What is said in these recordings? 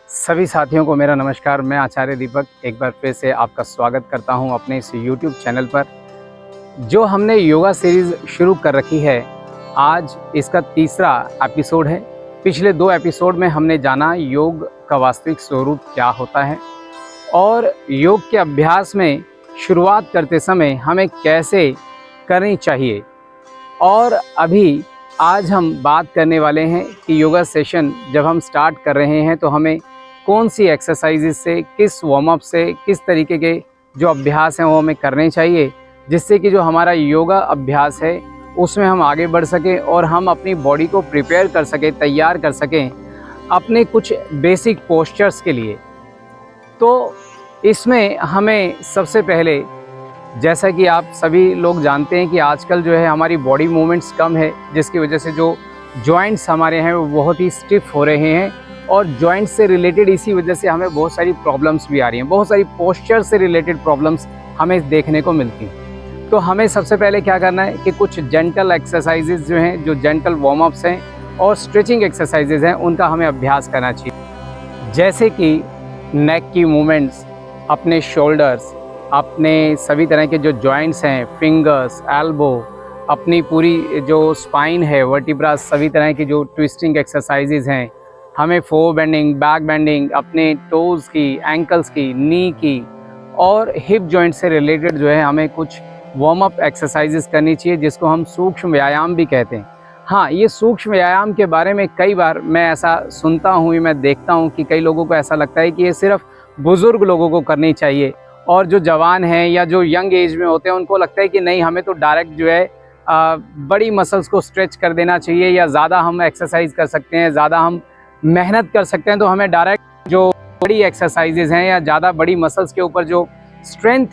सभी साथियों को मेरा नमस्कार। मैं आचार्य दीपक एक बार फिर से आपका स्वागत करता हूं अपने इस YouTube चैनल पर। जो हमने योगा सीरीज़ शुरू कर रखी है, आज इसका तीसरा एपिसोड है। पिछले 2 एपिसोड में हमने जाना योग का वास्तविक स्वरूप क्या होता है और योग के अभ्यास में शुरुआत करते समय हमें कैसे करनी चाहिए। और अभी आज हम बात करने वाले हैं कि योगा सेशन जब हम स्टार्ट कर रहे हैं तो हमें कौन सी एक्सरसाइजेस से, किस वार्म अप से, किस तरीके के जो अभ्यास हैं वो हमें करने चाहिए, जिससे कि जो हमारा योगा अभ्यास है उसमें हम आगे बढ़ सकें और हम अपनी बॉडी को प्रिपेयर कर सकें, तैयार कर सकें अपने कुछ बेसिक पोस्चर्स के लिए। तो इसमें हमें सबसे पहले, जैसा कि आप सभी लोग जानते हैं कि आजकल जो है हमारी बॉडी मूवमेंट्स कम है, जिसकी वजह से जो जॉइंट्स हमारे हैं वो बहुत ही स्टिफ हो रहे हैं और जॉइंट्स से रिलेटेड इसी वजह से हमें बहुत सारी प्रॉब्लम्स भी आ रही हैं, बहुत सारी पोस्चर से रिलेटेड प्रॉब्लम्स हमें देखने को मिलती हैं। तो हमें सबसे पहले क्या करना है कि कुछ जेंटल एक्सरसाइजेज जो हैं, जो जेंटल वार्म अप्स हैं और स्ट्रेचिंग एक्सरसाइजेज हैं, उनका हमें अभ्यास करना चाहिए। जैसे कि नेक की मूवमेंट्स, अपने शोल्डर्स, अपने सभी तरह के जो जॉइंट्स हैं, फिंगर्स, एल्बो, अपनी पूरी जो स्पाइन है, वर्टिब्रा, सभी तरह की जो ट्विस्टिंग एक्सरसाइजेज हैं, हमें फोर बेंडिंग, बैक बेंडिंग, अपने टोज़ की, एंकल्स की, नी की और हिप जॉइंट से रिलेटेड जो है हमें कुछ वार्म अप एक्सरसाइजेज करनी चाहिए, जिसको हम सूक्ष्म व्यायाम भी कहते हैं। हाँ, ये सूक्ष्म व्यायाम के बारे में कई बार मैं ऐसा सुनता हूँ, मैं देखता हूँ कि कई लोगों को ऐसा लगता है कि ये सिर्फ बुज़ुर्ग लोगों को करनी चाहिए और जो जवान हैं या जो यंग एज में होते हैं उनको लगता है कि नहीं, हमें तो डायरेक्ट जो है बड़ी मसल्स को स्ट्रेच कर देना चाहिए या ज़्यादा हम एक्सरसाइज कर सकते हैं, ज़्यादा हम मेहनत कर सकते हैं, तो हमें डायरेक्ट जो बड़ी एक्सरसाइजेज हैं या ज़्यादा बड़ी मसल्स के ऊपर जो स्ट्रेंथ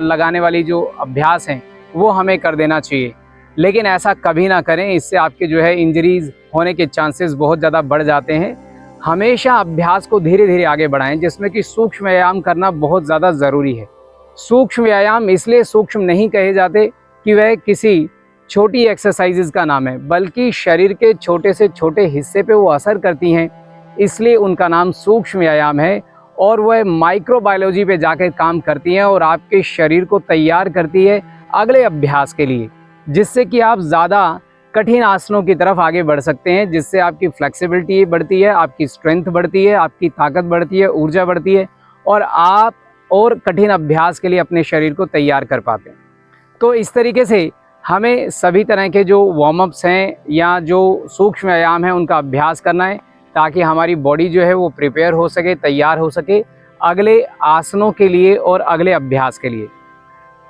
लगाने वाली जो अभ्यास हैं वो हमें कर देना चाहिए। लेकिन ऐसा कभी ना करें, इससे आपके जो है इंजरीज़ होने के चांसेस बहुत ज़्यादा बढ़ जाते हैं। हमेशा अभ्यास को धीरे धीरे आगे बढ़ाएं, जिसमें कि सूक्ष्म व्यायाम करना बहुत ज़्यादा ज़रूरी है। सूक्ष्म व्यायाम इसलिए सूक्ष्म नहीं कहे जाते कि वह किसी छोटी एक्सरसाइजेज का नाम है, बल्कि शरीर के छोटे से छोटे हिस्से पे वो असर करती हैं, इसलिए उनका नाम सूक्ष्म व्यायाम है। और वह माइक्रोबायोलॉजी पे जाकर काम करती हैं और आपके शरीर को तैयार करती है अगले अभ्यास के लिए, जिससे कि आप ज़्यादा कठिन आसनों की तरफ आगे बढ़ सकते हैं, जिससे आपकी फ्लेक्सिबिलिटी बढ़ती है, आपकी स्ट्रेंथ बढ़ती है, आपकी ताकत बढ़ती है, ऊर्जा बढ़ती है और आप और कठिन अभ्यास के लिए अपने शरीर को तैयार कर पाते हैं। तो इस तरीके से हमें सभी तरह के जो वार्म अप्स हैं या जो सूक्ष्म व्यायाम हैं उनका अभ्यास करना है, ताकि हमारी बॉडी जो है वो प्रिपेयर हो सके, तैयार हो सके अगले आसनों के लिए और अगले अभ्यास के लिए।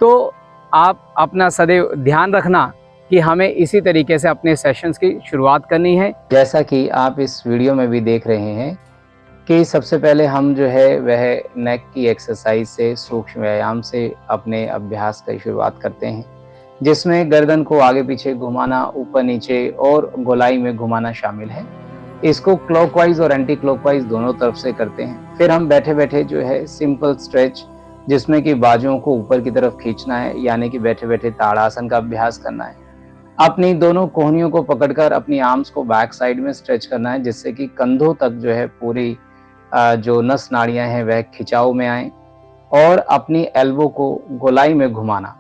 तो आप अपना सदैव ध्यान रखना कि हमें इसी तरीके से अपने सेशंस की शुरुआत करनी है। जैसा कि आप इस वीडियो में भी देख रहे हैं कि सबसे पहले हम जो है वह नेक की एक्सरसाइज से, सूक्ष्म व्यायाम से अपने अभ्यास की शुरुआत करते हैं, जिसमें गर्दन को आगे पीछे घुमाना, ऊपर नीचे और गोलाई में घुमाना शामिल है। इसको क्लॉकवाइज और एंटी क्लॉकवाइज दोनों तरफ से करते हैं। फिर हम बैठे बैठे जो है सिंपल स्ट्रेच, जिसमें कि बाजुओं को ऊपर की तरफ खींचना है, यानी कि बैठे बैठे ताड़ासन का अभ्यास करना है। अपनी दोनों कोहनियों को पकड़कर अपनी आर्म्स को बैक साइड में स्ट्रेच करना है, जिससे कि कंधों तक जो है पूरी जो नस नाड़ियां हैं वह खिंचाव में आए और अपनी एल्बो को गोलाई में घुमाना,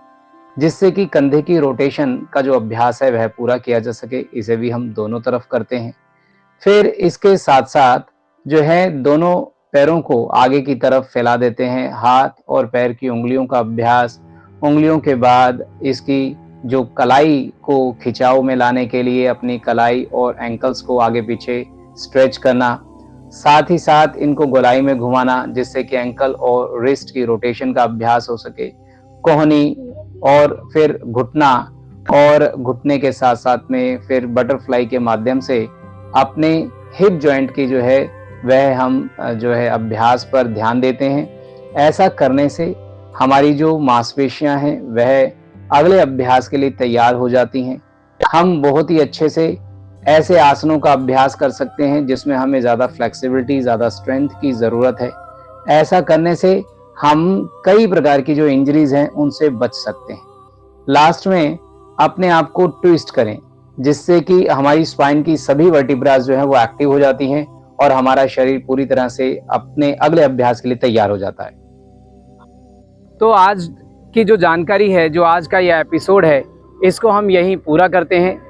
जिससे कि कंधे की रोटेशन का जो अभ्यास है वह पूरा किया जा सके। इसे भी हम दोनों तरफ करते हैं। फिर इसके साथ साथ जो है दोनों पैरों को आगे की तरफ फैला देते हैं। हाथ और पैर की उंगलियों का अभ्यास, उंगलियों के बाद इसकी जो कलाई को खिंचाव में लाने के लिए अपनी कलाई और एंकल्स को आगे पीछे स्ट्रेच करना, साथ ही साथ इनको गोलाई में घुमाना, जिससे कि एंकल और रिस्ट की रोटेशन का अभ्यास हो सके। कोहनी और फिर घुटना, और घुटने के साथ साथ में फिर बटरफ्लाई के माध्यम से अपने हिप जॉइंट की जो है वह हम जो है अभ्यास पर ध्यान देते हैं। ऐसा करने से हमारी जो मांसपेशियां हैं वह अगले अभ्यास के लिए तैयार हो जाती हैं। हम बहुत ही अच्छे से ऐसे आसनों का अभ्यास कर सकते हैं जिसमें हमें ज़्यादा फ्लेक्सिबिलिटी, ज़्यादा स्ट्रेंथ की ज़रूरत है। ऐसा करने से हम कई प्रकार की जो इंजरीज हैं उनसे बच सकते हैं। लास्ट में अपने आप को ट्विस्ट करें, जिससे कि हमारी स्पाइन की सभी वर्टिब्रास जो है वो एक्टिव हो जाती हैं और हमारा शरीर पूरी तरह से अपने अगले अभ्यास के लिए तैयार हो जाता है। तो आज की जो जानकारी है, जो आज का यह एपिसोड है, इसको हम यहीं पूरा करते हैं।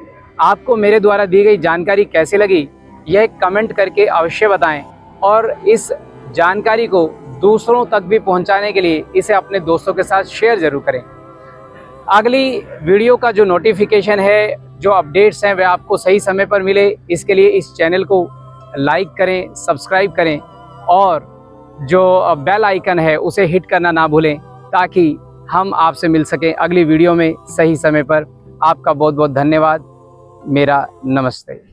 आपको मेरे द्वारा दी गई जानकारी कैसी लगी, यह कमेंट करके अवश्य बताएं और इस जानकारी को दूसरों तक भी पहुंचाने के लिए इसे अपने दोस्तों के साथ शेयर ज़रूर करें। अगली वीडियो का जो नोटिफिकेशन है, जो अपडेट्स हैं, वह आपको सही समय पर मिले, इसके लिए इस चैनल को लाइक करें, सब्सक्राइब करें और जो बेल आइकन है उसे हिट करना ना भूलें, ताकि हम आपसे मिल सकें अगली वीडियो में सही समय पर। आपका बहुत बहुत धन्यवाद। मेरा नमस्ते।